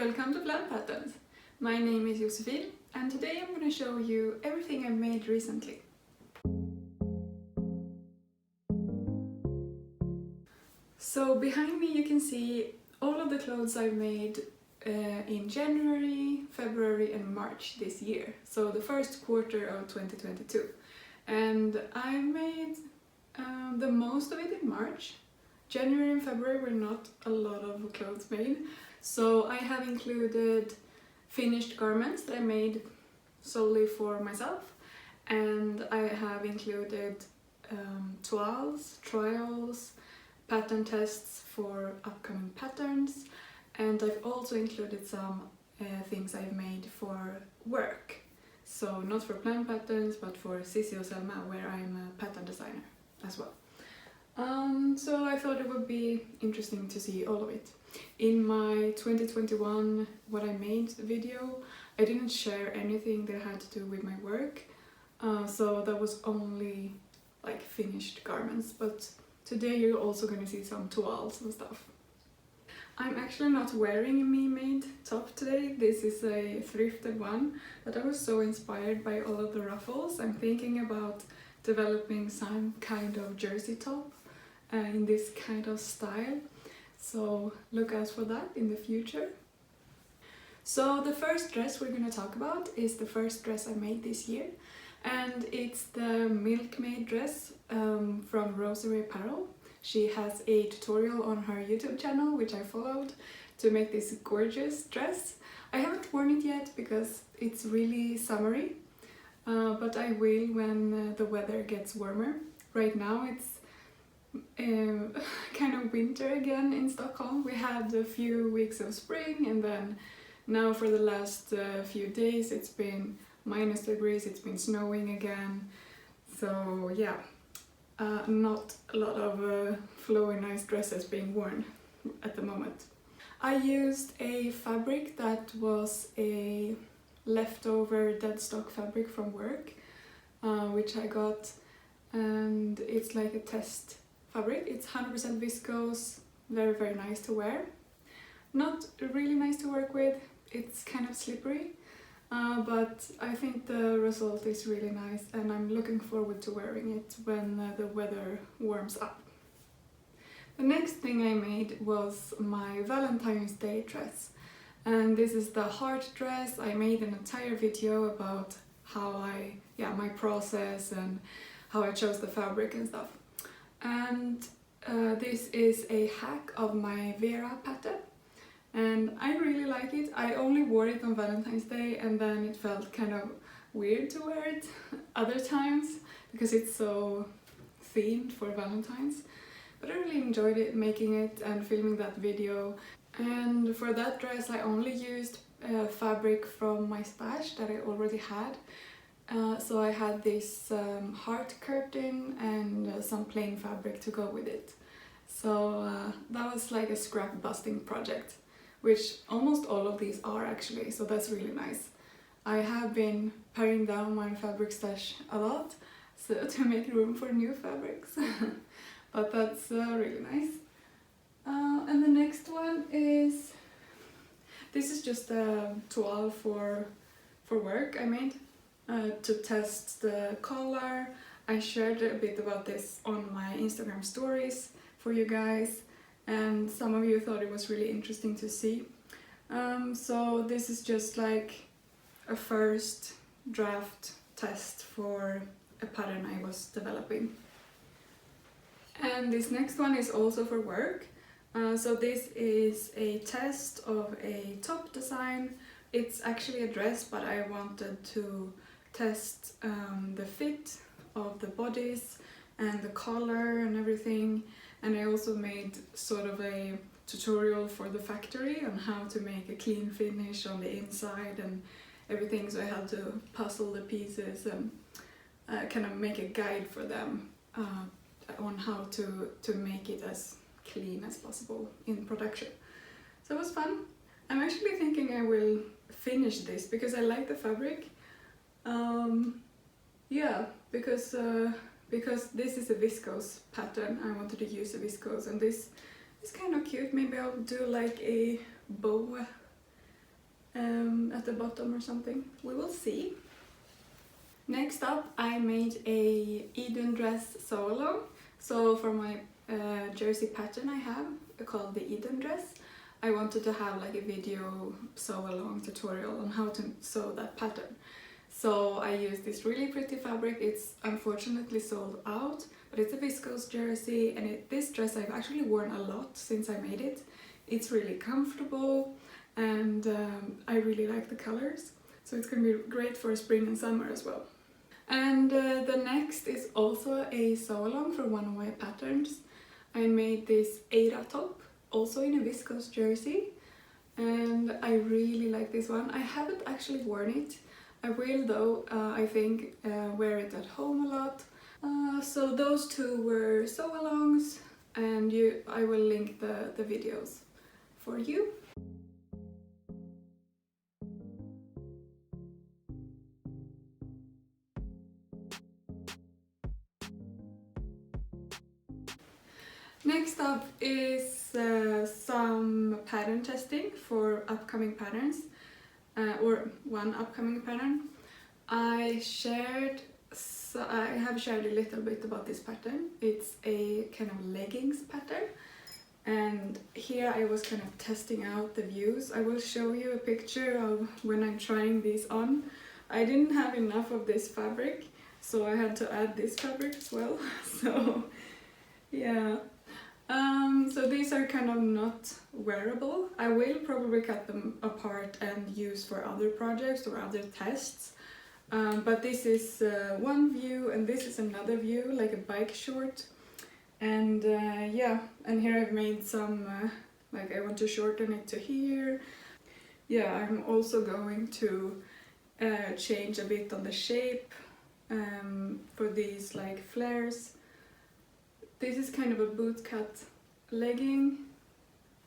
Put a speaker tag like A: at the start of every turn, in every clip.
A: Welcome to Plan Patterns. My name is Josephine and today I'm going to show you everything I made recently. So behind me you can see all of the clothes I made in January, February and March this year. So the first quarter of 2022. And I made the most of it in March. January and February were not a lot of clothes made. So I have included finished garments that I made solely for myself. And I have included toiles, trials, pattern tests for upcoming patterns. And I've also included some things I've made for work. So not for Plan Patterns, but for Sissi och Selma, where I'm a pattern designer as well. So I thought it would be interesting to see all of it. In my 2021 What I Made video, I didn't share anything that had to do with my work. So that was only like finished garments, but today you're also going to see some toiles and stuff. I'm actually not wearing a me-made top today. This is a thrifted one, but I was so inspired by all of the ruffles. I'm thinking about developing some kind of jersey top in this kind of style. So look out for that in the future. So the first dress we're going to talk about is the first dress I made this year. And it's the milkmaid dress from Rosary Apparel. She has a tutorial on her YouTube channel, which I followed, to make this gorgeous dress. I haven't worn it yet because it's really summery, but I will when the weather gets warmer. Right now it's kind of winter again in Stockholm. We had a few weeks of spring and then now for the last few days it's been -degrees, it's been snowing again. So yeah. Not a lot of flowy nice dresses being worn at the moment. I used a fabric that was a leftover dead stock fabric from work, which I got, and it's like a test fabric. It's 100% viscose, very nice to wear. Not really nice to work with, it's kind of slippery. But I think the result is really nice and I'm looking forward to wearing it when the weather warms up. The next thing I made was my Valentine's Day dress. And this is the heart dress. I made an entire video about my process and how I chose the fabric and stuff. And this is a hack of my Vera pattern. And I really like it. I only wore it on Valentine's Day and then it felt kind of weird to wear it other times because it's so themed for Valentine's. But I really enjoyed it, making it and filming that video. And for that dress I only used fabric from my stash that I already had. So I had this heart curtain and some plain fabric to go with it. So that was like a scrap busting project, which almost all of these are actually, so that's really nice. I have been paring down my fabric stash a lot, so to make room for new fabrics. But that's really nice. And the next one is, this is just a toile for work I made to test the collar. I shared a bit about this on my Instagram stories for you guys. And some of you thought it was really interesting to see. So this is just like a first draft test for a pattern I was developing. And this next one is also for work. So this is a test of a top design. It's actually a dress, but I wanted to test the fit of the bodice and the collar and everything. And I also made sort of a tutorial for the factory on how to make a clean finish on the inside and everything, so I had to puzzle the pieces and kind of make a guide for them on how to make it as clean as possible in production. So it was fun. I'm actually thinking I will finish this because I like the fabric. Yeah, because this is a viscose pattern, I wanted to use a viscose, and this is kind of cute. Maybe I'll do like a bow at the bottom or something. We will see. Next up, I made a Eden dress sew along. So for my jersey pattern I have called the Eden dress, I wanted to have like a video sew along tutorial on how to sew that pattern. So I used this really pretty fabric. It's unfortunately sold out, but it's a viscose jersey, and this dress I've actually worn a lot since I made it. It's really comfortable, and I really like the colors. So it's going to be great for spring and summer as well. And the next is also a sew along for one of my patterns. I made this Ada top, also in a viscose jersey, and I really like this one. I haven't actually worn it. I will though, I think, wear it at home a lot. So those two were sew alongs, and I will link the videos for you. Next up is some pattern testing for upcoming patterns, or one upcoming pattern. I have shared a little bit about this pattern. It's a kind of leggings pattern, and here I was kind of testing out the views. I will show you a picture of when I'm trying these on. I didn't have enough of this fabric, so I had to add this fabric as well. So yeah. So these are kind of not wearable. I will probably cut them apart and use for other projects or other tests. But this is one view, and this is another view, like a bike short. And yeah, and here I've made some, like I want to shorten it to here. Yeah, I'm also going to change a bit on the shape for these like flares. This is kind of a boot cut legging,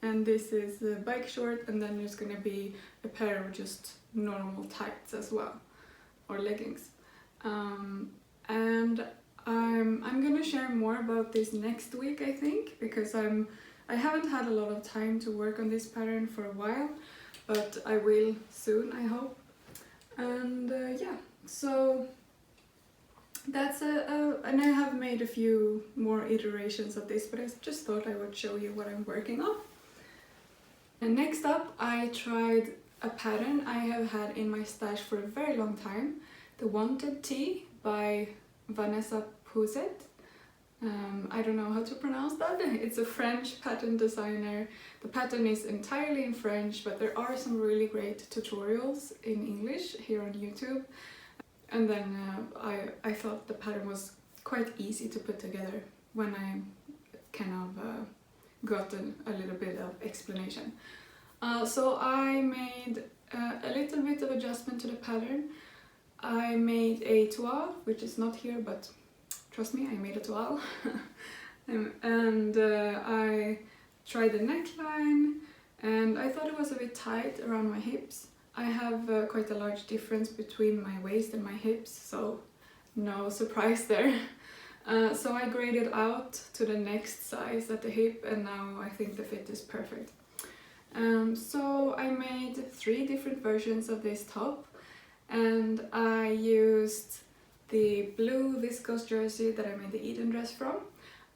A: and this is a bike short, and then there's gonna be a pair of just normal tights as well, or leggings. And I'm gonna share more about this next week, I think, because I haven't had a lot of time to work on this pattern for a while, but I will soon, I hope. And yeah, so that's and I have made a few more iterations of this, but I just thought I would show you what I'm working on. And next up, I tried a pattern I have had in my stash for a very long time, the Wanted Tee by Vanessa Pouzet. I don't know how to pronounce that. It's a French pattern designer. The pattern is entirely in French, but there are some really great tutorials in English here on YouTube. And then I thought the pattern was quite easy to put together when I kind of got a little bit of explanation. So I made a little bit of adjustment to the pattern. I made a toile, which is not here, but trust me, I made a toile. And I tried the neckline, and I thought it was a bit tight around my hips. I have quite a large difference between my waist and my hips, so no surprise there. So I graded out to the next size at the hip, and now I think the fit is perfect. So I made 3 different versions of this top, and I used the blue viscose jersey that I made the Eden dress from.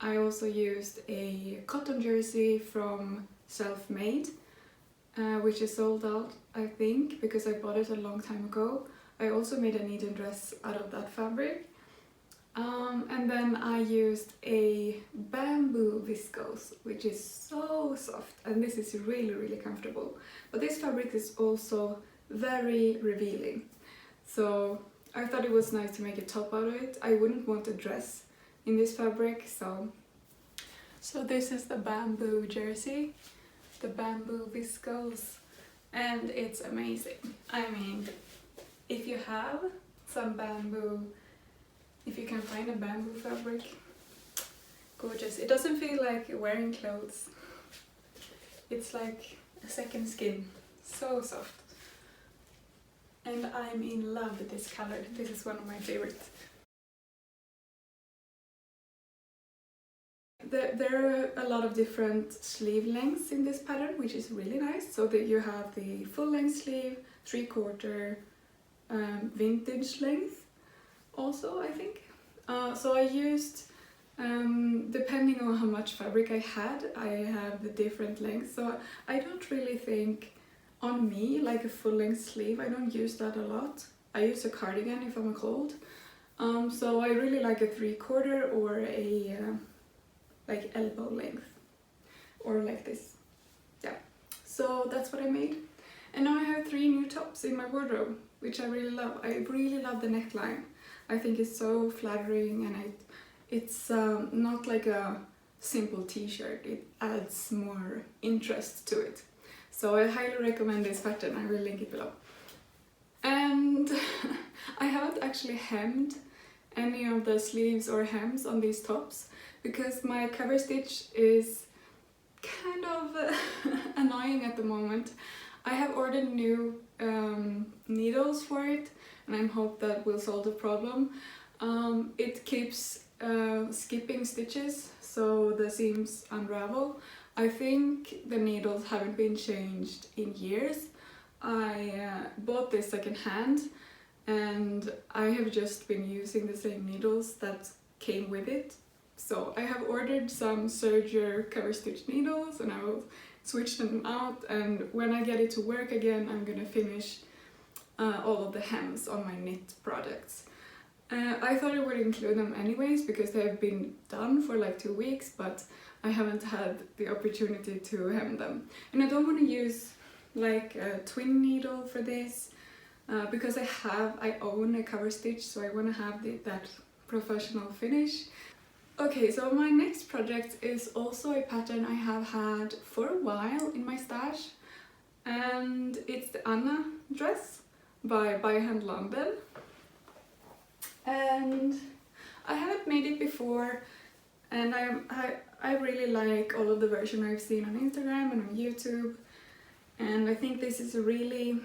A: I also used a cotton jersey from Self-Made, which is sold out, I think, because I bought it a long time ago. I also made an Eden dress out of that fabric. And then I used a bamboo viscose, which is so soft, and this is really, really comfortable. But this fabric is also very revealing. So I thought it was nice to make a top out of it. I wouldn't want a dress in this fabric, so this is the bamboo jersey, the bamboo viscose, and it's amazing. I mean, if you have some bamboo, if you can find a bamboo fabric, gorgeous. It doesn't feel like wearing clothes. It's like a second skin, so soft. And I'm in love with this color. This is one of my favorites. there are a lot of different sleeve lengths in this pattern, which is really nice. So that you have the full length sleeve, 3/4, vintage length also, I think. So I used, depending on how much fabric I had, I have the different lengths. So I don't really think on me like a full length sleeve, I don't use that a lot. I use a cardigan if I'm cold. So I really like a 3/4 or a like elbow length, or like this. Yeah, so that's what I made. And now I have 3 new tops in my wardrobe, which I really love. I really love the neckline. I think it's so flattering, and it's not like a simple t-shirt. It adds more interest to it. So I highly recommend this pattern. I will link it below. And I haven't actually hemmed any of the sleeves or hems on these tops because my cover stitch is kind of annoying at the moment. I have ordered new needles for it, and I hope that will solve the problem. It keeps skipping stitches, so the seams unravel. I think the needles haven't been changed in years. I bought this second hand, and I have just been using the same needles that came with it. So I have ordered some serger cover stitch needles, and I will switch them out, and when I get it to work again, I'm gonna finish all of the hems on my knit projects. I thought I would include them anyways because they have been done for like 2 weeks, but I haven't had the opportunity to hem them. And I don't want to use like a twin needle for this because I own a cover stitch, so I want to have that professional finish. Okay, so my next project is also a pattern I have had for a while in my stash, and it's the Anna dress by Hand London. And I haven't made it before, and I really like all of the versions I've seen on Instagram and on YouTube, and I think this is a really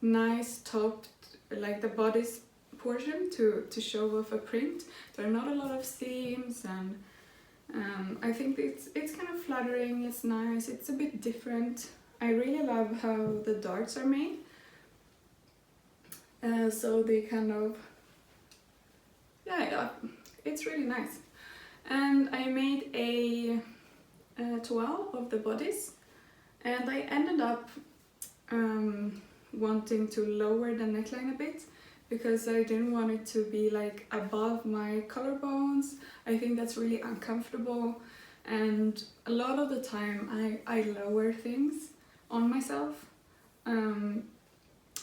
A: nice top, like the bodice portion to show off a print. There are not a lot of seams, and I think it's kind of flattering, it's nice, it's a bit different. I really love how the darts are made. So they kind of, yeah, it's really nice. And I made a 12 of the bodice, and I ended up wanting to lower the neckline a bit because I didn't want it to be like above my collarbones. I think that's really uncomfortable, and a lot of the time I lower things on myself.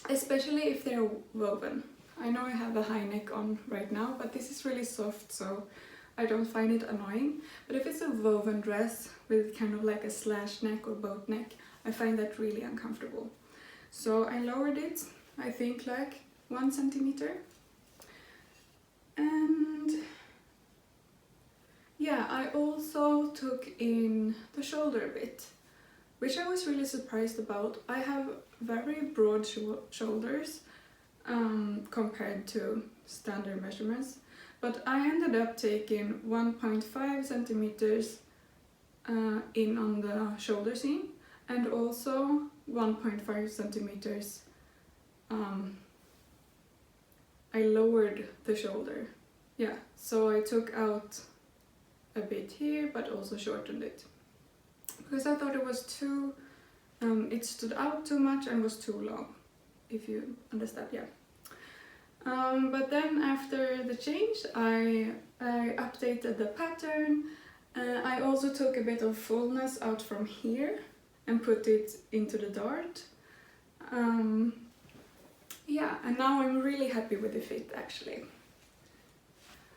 A: Especially if they're woven. I know I have a high neck on right now, but this is really soft, so I don't find it annoying. But if it's a woven dress with kind of like a slash neck or boat neck, I find that really uncomfortable. So I lowered it, I think like 1 centimeter. And yeah, I also took in the shoulder a bit, which I was really surprised about. I have very broad shoulders compared to standard measurements, but I ended up taking 1.5 centimeters in on the shoulder seam, and also 1.5 centimeters I lowered the shoulder. Yeah, so I took out a bit here, but also shortened it, because I thought it was too, it stood out too much and was too long, if you understand, yeah. But then after the change, I updated the pattern. I also took a bit of fullness out from here and put it into the dart. Yeah, and now I'm really happy with the fit actually.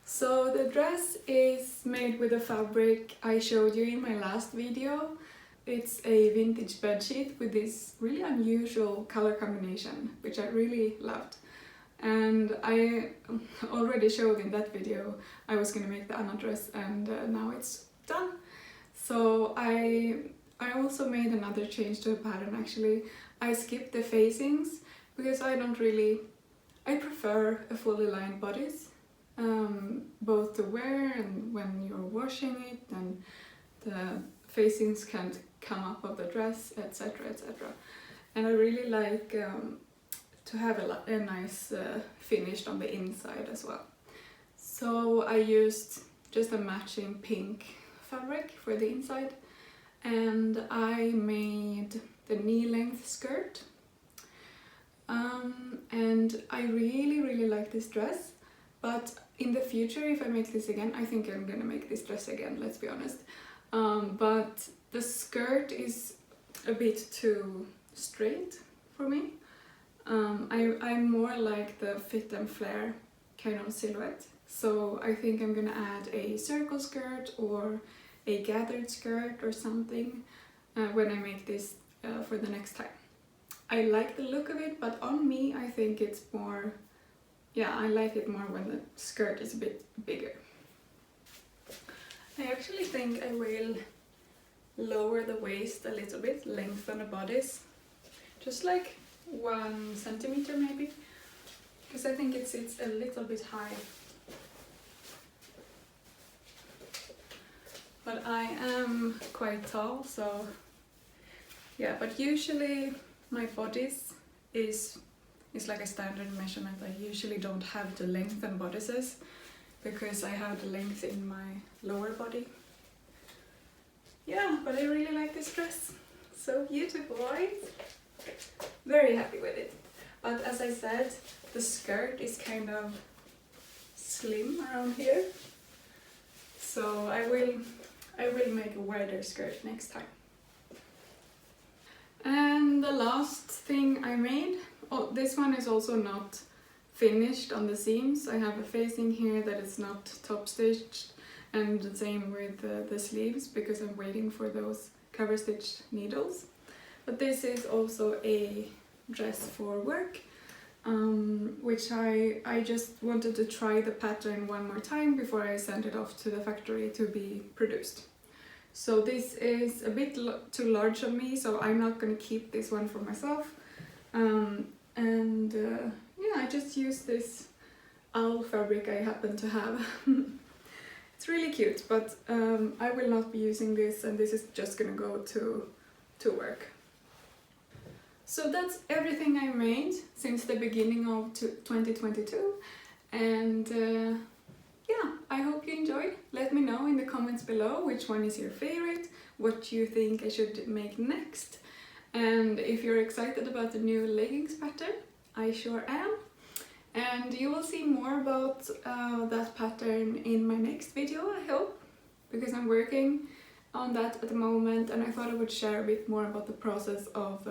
A: So the dress is made with the fabric I showed you in my last video. It's a vintage bedsheet with this really unusual color combination, which I really loved. And I already showed in that video I was gonna make the Anna dress, and now it's done. So I also made another change to the pattern actually. I skipped the facings because I prefer a fully lined bodice. both to wear and when you're washing it, and the facings can come up of the dress, etc, etc. And I really like to have a nice finish on the inside as well. So I used just a matching pink fabric for the inside, and I made the knee-length skirt. And I really like this dress, but in the future, if I make this again, I think I'm gonna make this dress again, let's be honest. But the skirt is a bit too straight for me. I'm more like the fit and flare kind of silhouette, so I think I'm gonna add a circle skirt or a gathered skirt or something when I make this for the next time. I like the look of it, but on me I think it's more, yeah, I like it more when the skirt is a bit bigger. I actually think I will lower the waist a little bit, lengthen the bodice, just like 1 centimeter maybe, because I think it sits a little bit high. But I am quite tall, so yeah, but usually my bodice is like a standard measurement. I usually don't have the length and bodices because I have the length in my lower body. Yeah, but I really like this dress. So beautiful, right? Very happy with it. But as I said, the skirt is kind of slim around here. So I will make a wider skirt next time. And the last thing I made, oh, this one is also not finished on the seams. I have a facing here that is not top stitched, and the same with the sleeves because I'm waiting for those cover stitch needles. But this is also a dress for work, which I just wanted to try the pattern one more time before I send it off to the factory to be produced. So this is a bit too large on me, so I'm not going to keep this one for myself. Yeah, I just used this owl fabric I happen to have. It's really cute, but I will not be using this, and this is just going to go to work. So that's everything I made since the beginning of 2022, and yeah, I hope you enjoyed. Let me know in the comments below which one is your favorite, what you think I should make next, and if you're excited about the new leggings pattern. I sure am. And you will see more about that pattern in my next video, I hope, because I'm working on that at the moment, and I thought I would share a bit more about the process of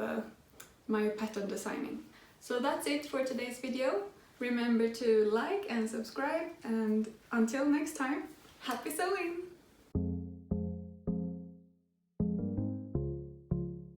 A: my pattern designing. So that's it for today's video. Remember to like and subscribe, and until next time, happy sewing!